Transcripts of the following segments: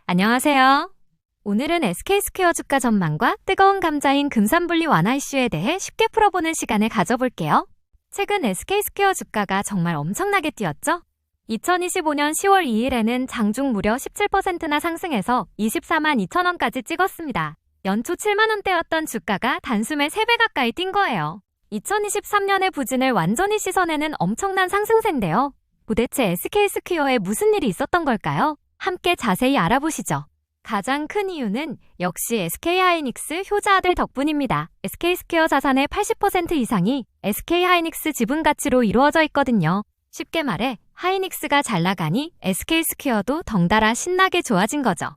안녕하세요. 오늘은 SK스퀘어 주가 전망과 뜨거운 감자인 금산분리 완화 이슈에 대해 쉽게 풀어보는 시간을 가져볼게요. 최근 SK스퀘어 주가가 정말 엄청나게 뛰었죠? 2025년 10월 2일에는 장중 무려 17%나 상승해서 24만 2천 원까지 찍었습니다. 연초 7만 원대였던 주가가 단숨에 3배 가까이 뛴 거예요. 2023년의 부진을 완전히 씻어내는 엄청난 상승세인데요. 도대체 SK스퀘어에 무슨 일이 있었던 걸까요? 함께 자세히 알아보시죠. 가장 큰 이유는 역시 SK하이닉스 효자들 덕분입니다. SK스퀘어 자산의 80% 이상이 SK하이닉스 지분 가치로 이루어져 있거든요. 쉽게 말해 하이닉스가 잘 나가니 SK스퀘어도 덩달아 신나게 좋아진 거죠.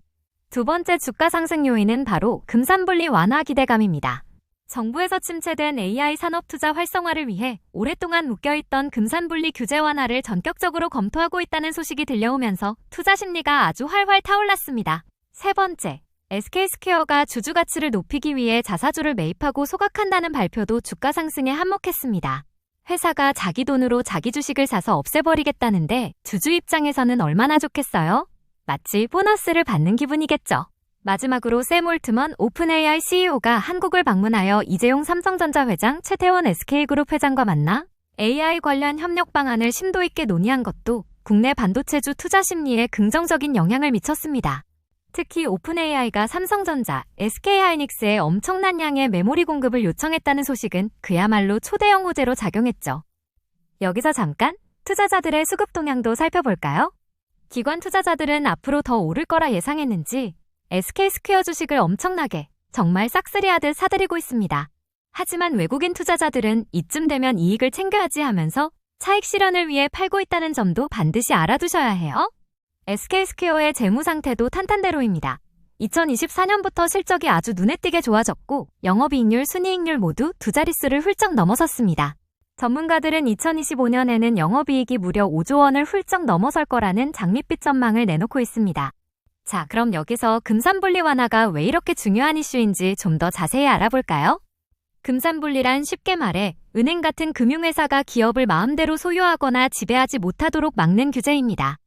두 번째 주가 상승 요인은 바로 금산분리 완화 기대감입니다. 정부에서 침체된 AI 산업 투자 활성화를 위해 오랫동안 묶여있던 금산분리 규제 완화를 전격적으로 검토하고 있다는 소식이 들려오면서 투자 심리가 아주 활활 타올랐습니다. 세 번째, SK스퀘어가 주주 가치를 높이기 위해 자사주를 매입하고 소각한다는 발표도 주가 상승에 한몫했습니다. 회사가 자기 돈으로 자기 주식을 사서 없애버리겠다는데 주주 입장에서는 얼마나 좋겠어요? 마치 보너스를 받는 기분이겠죠. 마지막으로 샘 올트먼 오픈AI CEO가 한국을 방문하여 이재용 삼성전자 회장, 최태원 SK그룹 회장과 만나 AI 관련 협력 방안을 심도 있게 논의한 것도 국내 반도체주 투자 심리에 긍정적인 영향을 미쳤습니다. 특히 오픈AI가 삼성전자, SK하이닉스에 엄청난 양의 메모리 공급을 요청했다는 소식은 그야말로 초대형 호재로 작용했죠. 여기서 잠깐 투자자들의 수급 동향도 살펴볼까요? 기관 투자자들은 앞으로 더 오를 거라 예상했는지 SK스퀘어 주식을 엄청나게 정말 싹쓸이하듯 사들이고 있습니다. 하지만 외국인 투자자들은 이쯤 되면 이익을 챙겨야지 하면서 차익 실현을 위해 팔고 있다는 점도 반드시 알아두셔야 해요. SK스퀘어의 재무 상태도 탄탄대로입니다. 2024년부터 실적이 아주 눈에 띄게 좋아졌고 영업이익률, 순이익률 모두 두 자릿수를 훌쩍 넘어섰습니다. 전문가들은 2025년에는 영업이익이 무려 5조 원을 훌쩍 넘어설 거라는 장밋빛 전망을 내놓고 있습니다. 자, 그럼 여기서 금산분리 완화가 왜 이렇게 중요한 이슈인지 좀 더 자세히 알아볼까요? 금산분리란 쉽게 말해 은행 같은 금융회사가 기업을 마음대로 소유하거나 지배하지 못하도록 막는 규제입니다.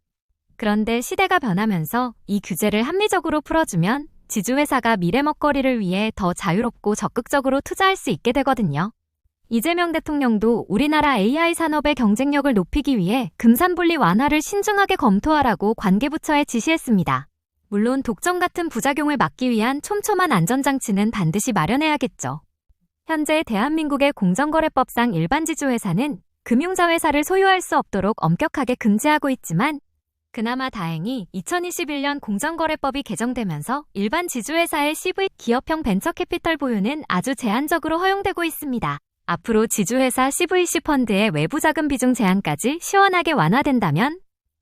그런데 시대가 변하면서 이 규제를 합리적으로 풀어주면 지주회사가 미래 먹거리를 위해 더 자유롭고 적극적으로 투자할 수 있게 되거든요. 이재명 대통령도 우리나라 AI 산업의 경쟁력을 높이기 위해 금산분리 완화를 신중하게 검토하라고 관계부처에 지시했습니다. 물론 독점 같은 부작용을 막기 위한 촘촘한 안전장치는 반드시 마련해야겠죠. 현재 대한민국의 공정거래법상 일반 지주회사는 금융자회사를 소유할 수 없도록 엄격하게 금지하고 있지만 그나마 다행히 2021년 공정거래법이 개정되면서 일반 지주회사의 CV 기업형 벤처캐피털 보유는 아주 제한적으로 허용되고 있습니다. 앞으로 지주회사 CVC 펀드의 외부 자금 비중 제한까지 시원하게 완화된다면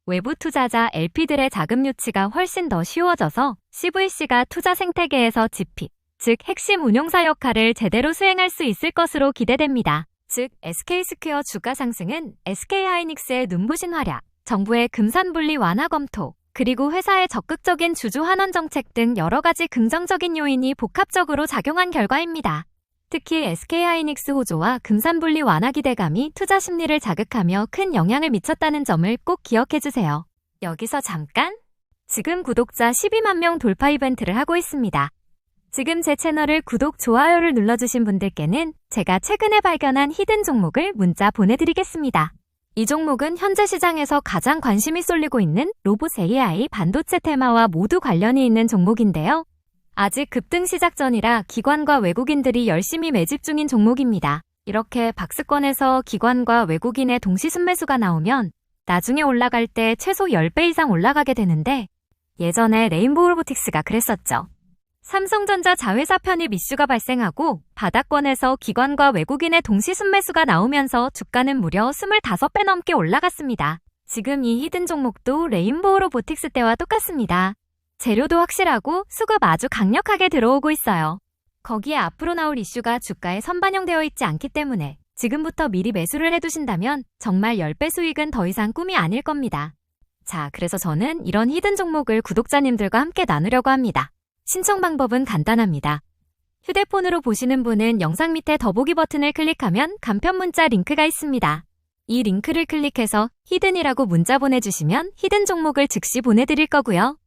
외부 투자자 LP들의 자금 유치가 훨씬 더 쉬워져서 CVC가 투자 생태계에서 GP, 즉 핵심 운용사 역할을 제대로 수행할 수 있을 것으로 기대됩니다. 즉 SK스퀘어 주가 상승은 SK하이닉스의 눈부신 활약, 정부의 금산분리 완화 검토, 그리고 회사의 적극적인 주주 환원 정책 등 여러 가지 긍정적인 요인이 복합적으로 작용한 결과입니다. 특히 SK하이닉스 호조와 금산분리 완화 기대감이 투자 심리를 자극하며 큰 영향을 미쳤다는 점을 꼭 기억해주세요. 여기서 잠깐! 지금 구독자 12만 명 돌파 이벤트를 하고 있습니다. 지금 제 채널을 구독, 좋아요를 눌러주신 분들께는 제가 최근에 발견한 히든 종목을 문자 보내드리겠습니다. 이 종목은 현재 시장에서 가장 관심이 쏠리고 있는 로봇 AI 반도체 테마와 모두 관련이 있는 종목인데요. 아직 급등 시작 전이라 기관과 외국인들이 열심히 매집 중인 종목입니다. 이렇게 박스권에서 기관과 외국인의 동시 순매수가 나오면 나중에 올라갈 때 최소 10배 이상 올라가게 되는데 예전에 레인보우 로보틱스가 그랬었죠. 삼성전자 자회사 편입 이슈가 발생하고 바닥권에서 기관과 외국인의 동시 순매수가 나오면서 주가는 무려 25배 넘게 올라갔습니다. 지금 이 히든 종목도 레인보우 로보틱스 때와 똑같습니다. 재료도 확실하고 수급 아주 강력하게 들어오고 있어요. 거기에 앞으로 나올 이슈가 주가에 선반영되어 있지 않기 때문에 지금부터 미리 매수를 해두신다면 정말 10배 수익은 더 이상 꿈이 아닐 겁니다. 자, 그래서 저는 이런 히든 종목을 구독자님들과 함께 나누려고 합니다. 신청 방법은 간단합니다. 휴대폰으로 보시는 분은 영상 밑에 더보기 버튼을 클릭하면 간편 문자 링크가 있습니다. 이 링크를 클릭해서 히든이라고 문자 보내주시면 히든 종목을 즉시 보내드릴 거고요.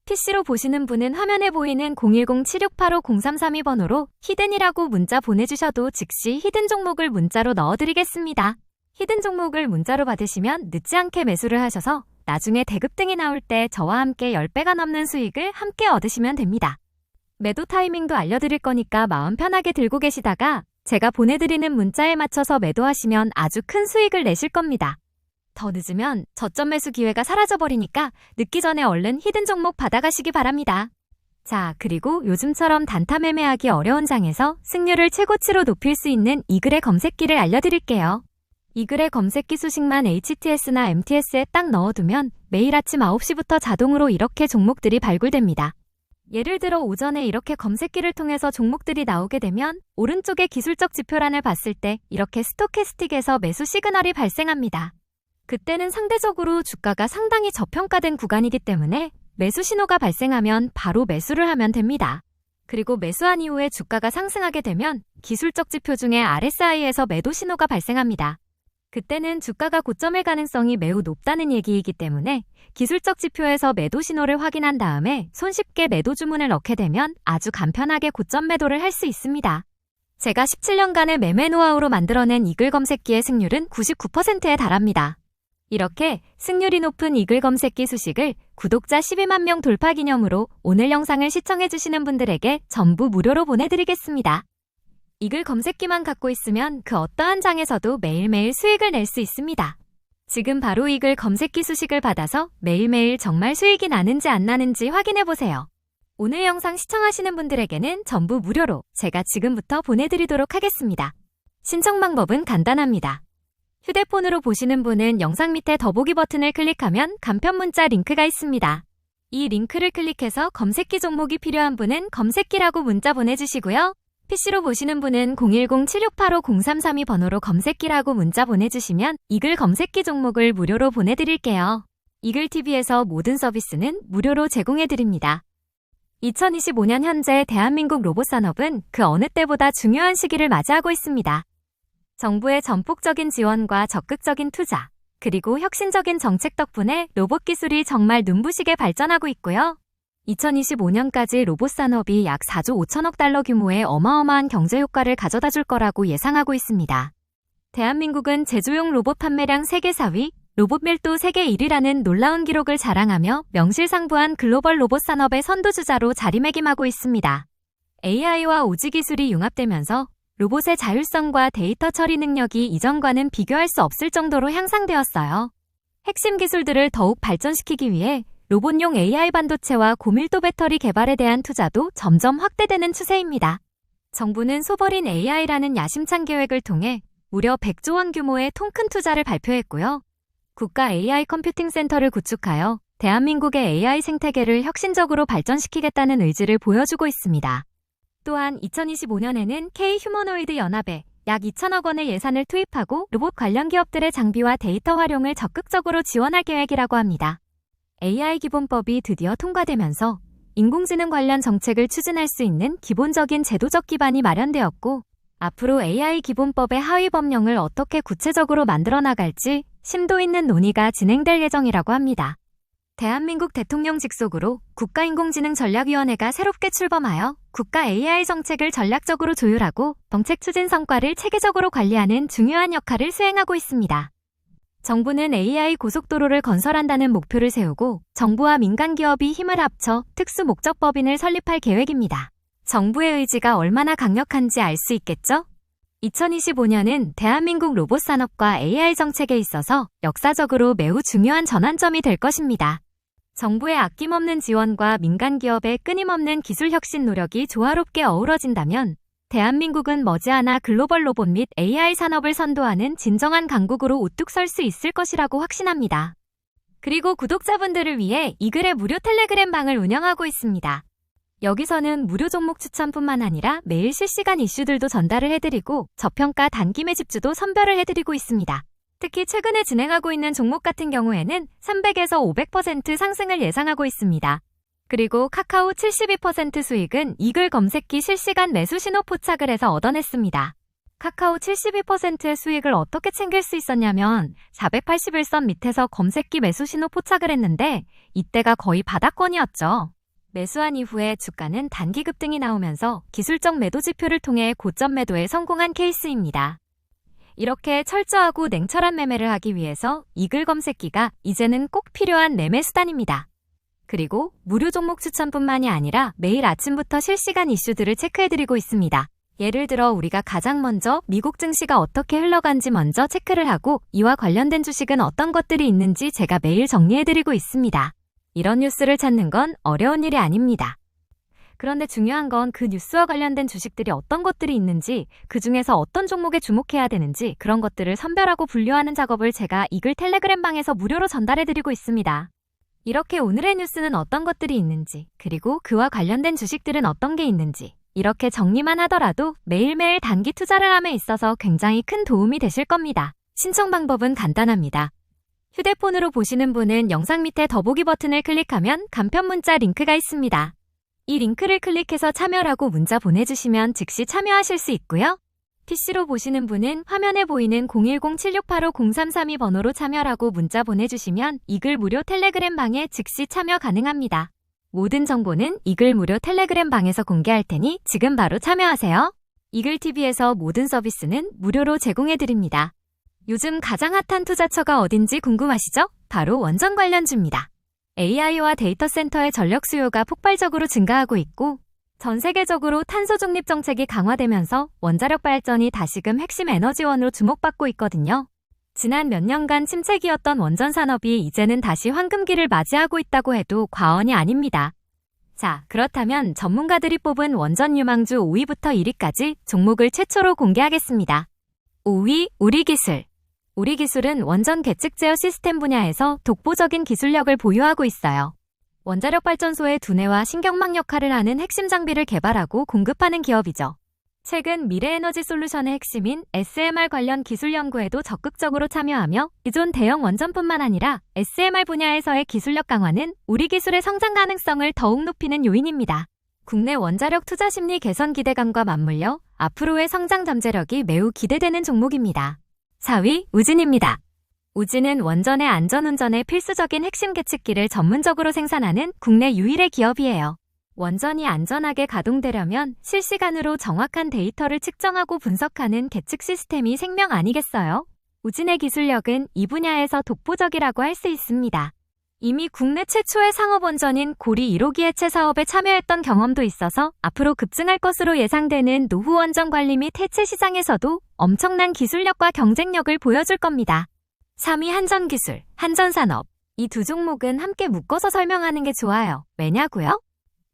PC로 보시는 분은 화면에 보이는 010-7685-0332번호로 히든이라고 문자 보내주셔도 즉시 히든 종목을 문자로 넣어드리겠습니다. 히든 종목을 문자로 받으시면 늦지 않게 매수를 하셔서 나중에 대급등이 나올 때 저와 함께 10배가 넘는 수익을 함께 얻으시면 됩니다. 매도 타이밍도 알려드릴 거니까 마음 편하게 들고 계시다가 제가 보내드리는 문자에 맞춰서 매도하시면 아주 큰 수익을 내실 겁니다. 더 늦으면 저점 매수 기회가 사라져버리니까 늦기 전에 얼른 히든 종목 받아가시기 바랍니다. 자, 그리고 요즘처럼 단타 매매하기 어려운 장에서 승률을 최고치로 높일 수 있는 이글의 검색기를 알려드릴게요. 이글의 검색기 수식만 HTS나 MTS에 딱 넣어두면 매일 아침 9시부터 자동으로 이렇게 종목들이 발굴됩니다. 예를 들어 오전에 이렇게 검색기를 통해서 종목들이 나오게 되면 오른쪽에 기술적 지표란을 봤을 때 이렇게 스토캐스틱에서 매수 시그널이 발생합니다. 그때는 상대적으로 주가가 상당히 저평가된 구간이기 때문에 매수 신호가 발생하면 바로 매수를 하면 됩니다. 그리고 매수한 이후에 주가가 상승하게 되면 기술적 지표 중에 RSI에서 매도 신호가 발생합니다. 그때는 주가가 고점일 가능성이 매우 높다는 얘기이기 때문에 기술적 지표에서 매도 신호를 확인한 다음에 손쉽게 매도 주문을 넣게 되면 아주 간편하게 고점 매도를 할 수 있습니다. 제가 17년간의 매매 노하우로 만들어낸 이글 검색기의 승률은 99%에 달합니다. 이렇게 승률이 높은 이글 검색기 수식을 구독자 12만 명 돌파 기념으로 오늘 영상을 시청해주시는 분들에게 전부 무료로 보내드리겠습니다. 이글 검색기만 갖고 있으면 그 어떠한 장에서도 매일매일 수익을 낼 수 있습니다. 지금 바로 이글 검색기 수식을 받아서 매일매일 정말 수익이 나는지 안 나는지 확인해보세요. 오늘 영상 시청하시는 분들에게는 전부 무료로 제가 지금부터 보내드리도록 하겠습니다. 신청 방법은 간단합니다. 휴대폰으로 보시는 분은 영상 밑에 더보기 버튼을 클릭하면 간편 문자 링크가 있습니다. 이 링크를 클릭해서 검색기 종목이 필요한 분은 검색기라고 문자 보내주시고요. PC로 보시는 분은 010-7685-0332번호로 검색기라고 문자 보내주시면 이글 검색기 종목을 무료로 보내드릴게요. 이글TV에서 모든 서비스는 무료로 제공해드립니다. 2025년 현재 대한민국 로봇 산업은 그 어느 때보다 중요한 시기를 맞이하고 있습니다. 정부의 전폭적인 지원과 적극적인 투자, 그리고 혁신적인 정책 덕분에 로봇 기술이 정말 눈부시게 발전하고 있고요. 2025년까지 로봇 산업이 약 4조 5천억 달러 규모의 어마어마한 경제 효과를 가져다 줄 거라고 예상하고 있습니다. 대한민국은 제조용 로봇 판매량 세계 4위, 로봇 밀도 세계 1위라는 놀라운 기록을 자랑하며 명실상부한 글로벌 로봇 산업의 선두주자로 자리매김하고 있습니다. AI와 오지 기술이 융합되면서 로봇의 자율성과 데이터 처리 능력이 이전과는 비교할 수 없을 정도로 향상되었어요. 핵심 기술들을 더욱 발전시키기 위해 로봇용 AI 반도체와 고밀도 배터리 개발에 대한 투자도 점점 확대되는 추세입니다. 정부는 소버린 AI라는 야심찬 계획을 통해 무려 100조 원 규모의 통큰 투자를 발표했고요. 국가 AI 컴퓨팅 센터를 구축하여 대한민국의 AI 생태계를 혁신적으로 발전시키겠다는 의지를 보여주고 있습니다. 또한 2025년에는 K-휴머노이드 연합에 약 2천억 원의 예산을 투입하고 로봇 관련 기업들의 장비와 데이터 활용을 적극적으로 지원할 계획이라고 합니다. AI 기본법이 드디어 통과되면서 인공지능 관련 정책을 추진할 수 있는 기본적인 제도적 기반이 마련되었고, 앞으로 AI 기본법의 하위 법령을 어떻게 구체적으로 만들어 나갈지 심도 있는 논의가 진행될 예정이라고 합니다. 대한민국 대통령 직속으로 국가인공지능전략위원회가 새롭게 출범하여 국가 AI 정책을 전략적으로 조율하고 정책 추진 성과를 체계적으로 관리하는 중요한 역할을 수행하고 있습니다. 정부는 AI 고속도로를 건설한다는 목표를 세우고 정부와 민간 기업이 힘을 합쳐 특수목적법인을 설립할 계획입니다. 정부의 의지가 얼마나 강력한지 알 수 있겠죠? 2025년은 대한민국 로봇 산업과 AI 정책에 있어서 역사적으로 매우 중요한 전환점이 될 것입니다. 정부의 아낌없는 지원과 민간 기업의 끊임없는 기술 혁신 노력이 조화롭게 어우러진다면 대한민국은 머지않아 글로벌 로봇 및 AI 산업을 선도하는 진정한 강국으로 우뚝 설 수 있을 것이라고 확신합니다. 그리고 구독자분들을 위해 이글의 무료 텔레그램 방을 운영하고 있습니다. 여기서는 무료 종목 추천뿐만 아니라 매일 실시간 이슈들도 전달을 해드리고 저평가 단기 매집주도 선별을 해드리고 있습니다. 특히 최근에 진행하고 있는 종목 같은 경우에는 300에서 500% 상승을 예상하고 있습니다. 그리고 카카오 72% 수익은 이글 검색기 실시간 매수 신호 포착을 해서 얻어냈습니다. 카카오 72%의 수익을 어떻게 챙길 수 있었냐면 481선 밑에서 검색기 매수 신호 포착을 했는데 이때가 거의 바닥권이었죠. 매수한 이후에 주가는 단기 급등이 나오면서 기술적 매도 지표를 통해 고점 매도에 성공한 케이스입니다. 이렇게 철저하고 냉철한 매매를 하기 위해서 이글 검색기가 이제는 꼭 필요한 매매 수단입니다. 그리고 무료 종목 추천뿐만이 아니라 매일 아침부터 실시간 이슈들을 체크해드리고 있습니다. 예를 들어 우리가 가장 먼저 미국 증시가 어떻게 흘러간지 먼저 체크를 하고 이와 관련된 주식은 어떤 것들이 있는지 제가 매일 정리해드리고 있습니다. 이런 뉴스를 찾는 건 어려운 일이 아닙니다. 그런데 중요한 건 그 뉴스와 관련된 주식들이 어떤 것들이 있는지, 그 중에서 어떤 종목에 주목해야 되는지 그런 것들을 선별하고 분류하는 작업을 제가 이글 텔레그램 방에서 무료로 전달해드리고 있습니다. 이렇게 오늘의 뉴스는 어떤 것들이 있는지, 그리고 그와 관련된 주식들은 어떤 게 있는지 이렇게 정리만 하더라도 매일매일 단기 투자를 함에 있어서 굉장히 큰 도움이 되실 겁니다. 신청 방법은 간단합니다. 휴대폰으로 보시는 분은 영상 밑에 더보기 버튼을 클릭하면 간편 문자 링크가 있습니다. 이 링크를 클릭해서 참여라고 문자 보내주시면 즉시 참여하실 수 있고요. PC로 보시는 분은 화면에 보이는 010-7685-0332 번호로 참여라고 문자 보내주시면 이글 무료 텔레그램 방에 즉시 참여 가능합니다. 모든 정보는 이글 무료 텔레그램 방에서 공개할 테니 지금 바로 참여하세요. 이글TV에서 모든 서비스는 무료로 제공해드립니다. 요즘 가장 핫한 투자처가 어딘지 궁금하시죠? 바로 원전 관련주입니다. AI와 데이터 센터의 전력 수요가 폭발적으로 증가하고 있고 전 세계적으로 탄소 중립 정책이 강화되면서 원자력 발전이 다시금 핵심 에너지원으로 주목받고 있거든요. 지난 몇 년간 침체기였던 원전 산업이 이제는 다시 황금기를 맞이하고 있다고 해도 과언이 아닙니다. 자, 그렇다면 전문가들이 뽑은 원전 유망주 5위부터 1위까지 종목을 최초로 공개하겠습니다. 5위, 우리기술. 우리기술은 원전 계측 제어 시스템 분야에서 독보적인 기술력을 보유하고 있어요. 원자력 발전소의 두뇌와 신경망 역할을 하는 핵심 장비를 개발하고 공급하는 기업이죠. 최근 미래에너지 솔루션의 핵심인 SMR 관련 기술 연구에도 적극적으로 참여하며 기존 대형 원전뿐만 아니라 SMR 분야에서의 기술력 강화는 우리 기술의 성장 가능성을 더욱 높이는 요인입니다. 국내 원자력 투자 심리 개선 기대감과 맞물려 앞으로의 성장 잠재력이 매우 기대되는 종목입니다. 4위, 우진입니다. 우진은 원전의 안전운전에 필수적인 핵심 계측기를 전문적으로 생산하는 국내 유일의 기업이에요. 원전이 안전하게 가동되려면 실시간으로 정확한 데이터를 측정하고 분석하는 계측 시스템이 생명 아니겠어요? 우진의 기술력은 이 분야에서 독보적이라고 할 수 있습니다. 이미 국내 최초의 상업원전인 고리 1호기 해체 사업에 참여했던 경험도 있어서 앞으로 급증할 것으로 예상되는 노후 원전 관리 및 해체 시장에서도 엄청난 기술력과 경쟁력을 보여줄 겁니다. 3위 한전기술, 한전산업. 이 두 종목은 함께 묶어서 설명하는 게 좋아요. 왜냐고요?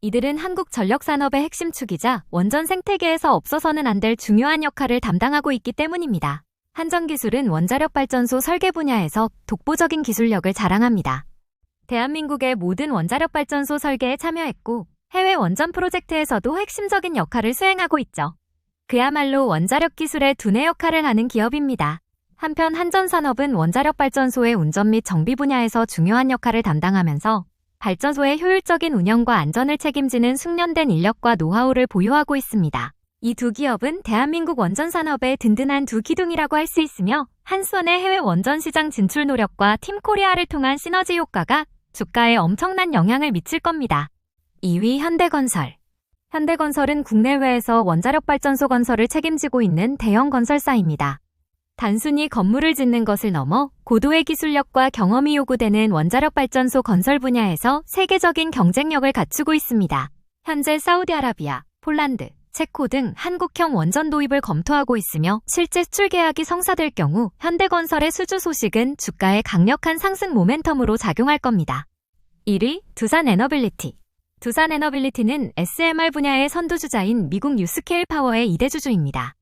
이들은 한국 전력산업의 핵심 축이자 원전 생태계에서 없어서는 안 될 중요한 역할을 담당하고 있기 때문입니다. 한전기술은 원자력 발전소 설계 분야에서 독보적인 기술력을 자랑합니다. 대한민국의 모든 원자력 발전소 설계에 참여했고 해외 원전 프로젝트에서도 핵심적인 역할을 수행하고 있죠. 그야말로 원자력 기술의 두뇌 역할을 하는 기업입니다. 한편 한전산업은 원자력 발전소의 운전 및 정비 분야에서 중요한 역할을 담당하면서 발전소의 효율적인 운영과 안전을 책임지는 숙련된 인력과 노하우를 보유하고 있습니다. 이 두 기업은 대한민국 원전 산업의 든든한 두 기둥이라고 할 수 있으며 한손의 해외 원전 시장 진출 노력과 팀 코리아를 통한 시너지 효과가 주가에 엄청난 영향을 미칠 겁니다. 2위 현대건설. 현대건설은 국내외에서 원자력 발전소 건설을 책임지고 있는 대형 건설사입니다. 단순히 건물을 짓는 것을 넘어 고도의 기술력과 경험이 요구되는 원자력 발전소 건설 분야에서 세계적인 경쟁력을 갖추고 있습니다. 현재 사우디아라비아, 폴란드, 체코 등 한국형 원전 도입을 검토하고 있으며 실제 수출 계약이 성사될 경우 현대건설의 수주 소식은 주가에 강력한 상승 모멘텀으로 작용할 겁니다. 1위, 두산에너빌리티. 두산에너빌리티는 SMR 분야의 선두주자인 미국 뉴스케일 파워의 2대 주주입니다.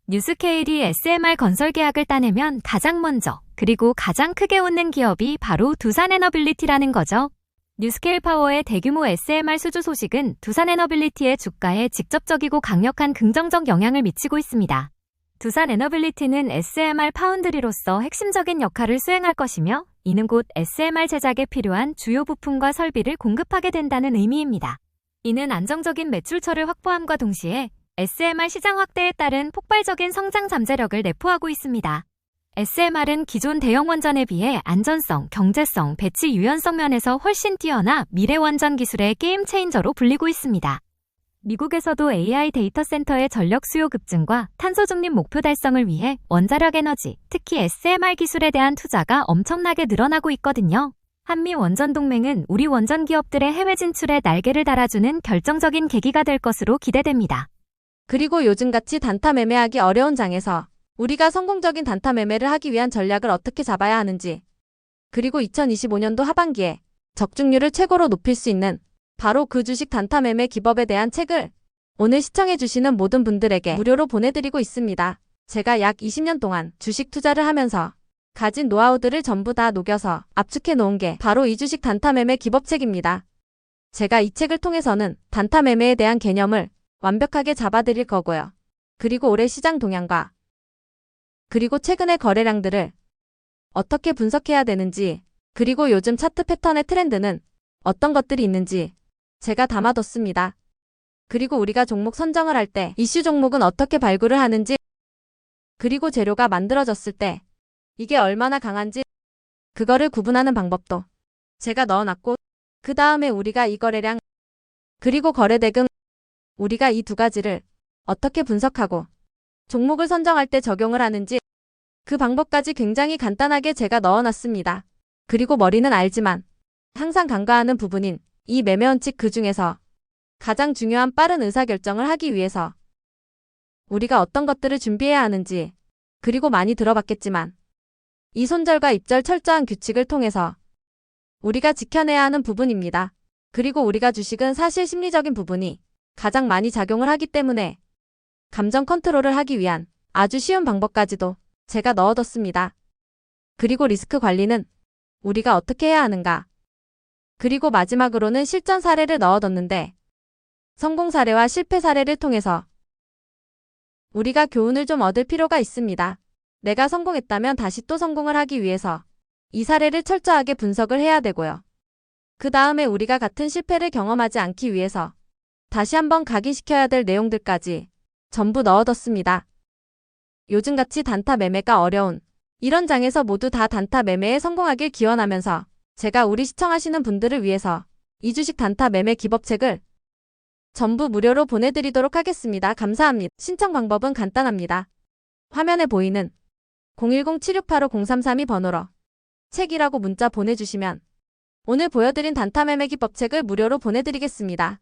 뉴스케일이 SMR 건설 계약을 따내면 가장 먼저 그리고 가장 크게 웃는 기업이 바로 두산에너빌리티라는 거죠. 뉴스케일 파워의 대규모 SMR 수주 소식은 두산에너빌리티의 주가에 직접적이고 강력한 긍정적 영향을 미치고 있습니다. 두산에너빌리티는 SMR 파운드리로서 핵심적인 역할을 수행할 것이며 이는 곧 SMR 제작에 필요한 주요 부품과 설비를 공급하게 된다는 의미입니다. 이는 안정적인 매출처를 확보함과 동시에 SMR 시장 확대에 따른 폭발적인 성장 잠재력을 내포하고 있습니다. SMR은 기존 대형 원전에 비해 안전성, 경제성, 배치 유연성 면에서 훨씬 뛰어나 미래 원전 기술의 게임 체인저로 불리고 있습니다. 미국에서도 AI 데이터 센터의 전력 수요 급증과 탄소 중립 목표 달성을 위해 원자력 에너지, 특히 SMR 기술에 대한 투자가 엄청나게 늘어나고 있거든요. 한미 원전 동맹은 우리 원전 기업들의 해외 진출에 날개를 달아주는 결정적인 계기가 될 것으로 기대됩니다. 그리고 요즘같이 단타 매매하기 어려운 장에서 우리가 성공적인 단타 매매를 하기 위한 전략을 어떻게 잡아야 하는지, 그리고 2025년도 하반기에 적중률을 최고로 높일 수 있는 바로 그 주식 단타 매매 기법에 대한 책을 오늘 시청해주시는 모든 분들에게 무료로 보내드리고 있습니다. 제가 약 20년 동안 주식 투자를 하면서 가진 노하우들을 전부 다 녹여서 압축해 놓은 게 바로 이 주식 단타 매매 기법책입니다. 제가 이 책을 통해서는 단타 매매에 대한 개념을 완벽하게 잡아드릴 거고요. 그리고 올해 시장 동향과 그리고 최근의 거래량들을 어떻게 분석해야 되는지, 그리고 요즘 차트 패턴의 트렌드는 어떤 것들이 있는지 제가 담아뒀습니다. 그리고 우리가 종목 선정을 할 때 이슈 종목은 어떻게 발굴을 하는지, 그리고 재료가 만들어졌을 때 이게 얼마나 강한지 그거를 구분하는 방법도 제가 넣어놨고, 그 다음에 우리가 이 거래량 그리고 거래대금, 우리가 이 두 가지를 어떻게 분석하고 종목을 선정할 때 적용을 하는지 그 방법까지 굉장히 간단하게 제가 넣어놨습니다. 그리고 머리는 알지만 항상 간과하는 부분인 이 매매 원칙, 그 중에서 가장 중요한 빠른 의사결정을 하기 위해서 우리가 어떤 것들을 준비해야 하는지, 그리고 많이 들어봤겠지만 이 손절과 입절 철저한 규칙을 통해서 우리가 지켜내야 하는 부분입니다. 그리고 우리가 주식은 사실 심리적인 부분이 가장 많이 작용을 하기 때문에 감정 컨트롤을 하기 위한 아주 쉬운 방법까지도 제가 넣어뒀습니다. 그리고 리스크 관리는 우리가 어떻게 해야 하는가, 그리고 마지막으로는 실전 사례를 넣어뒀는데 성공 사례와 실패 사례를 통해서 우리가 교훈을 좀 얻을 필요가 있습니다. 내가 성공했다면 다시 또 성공을 하기 위해서 이 사례를 철저하게 분석을 해야 되고요. 그 다음에 우리가 같은 실패를 경험하지 않기 위해서 다시 한번 각인시켜야 될 내용들까지 전부 넣어뒀습니다. 요즘같이 단타 매매가 어려운 이런 장에서 모두 다 단타 매매에 성공하길 기원하면서 제가 우리 시청하시는 분들을 위해서 이 주식 단타 매매 기법책을 전부 무료로 보내드리도록 하겠습니다. 감사합니다. 신청 방법은 간단합니다. 화면에 보이는 010-7685-0332 번호로 책이라고 문자 보내주시면 오늘 보여드린 단타 매매 기법책을 무료로 보내드리겠습니다.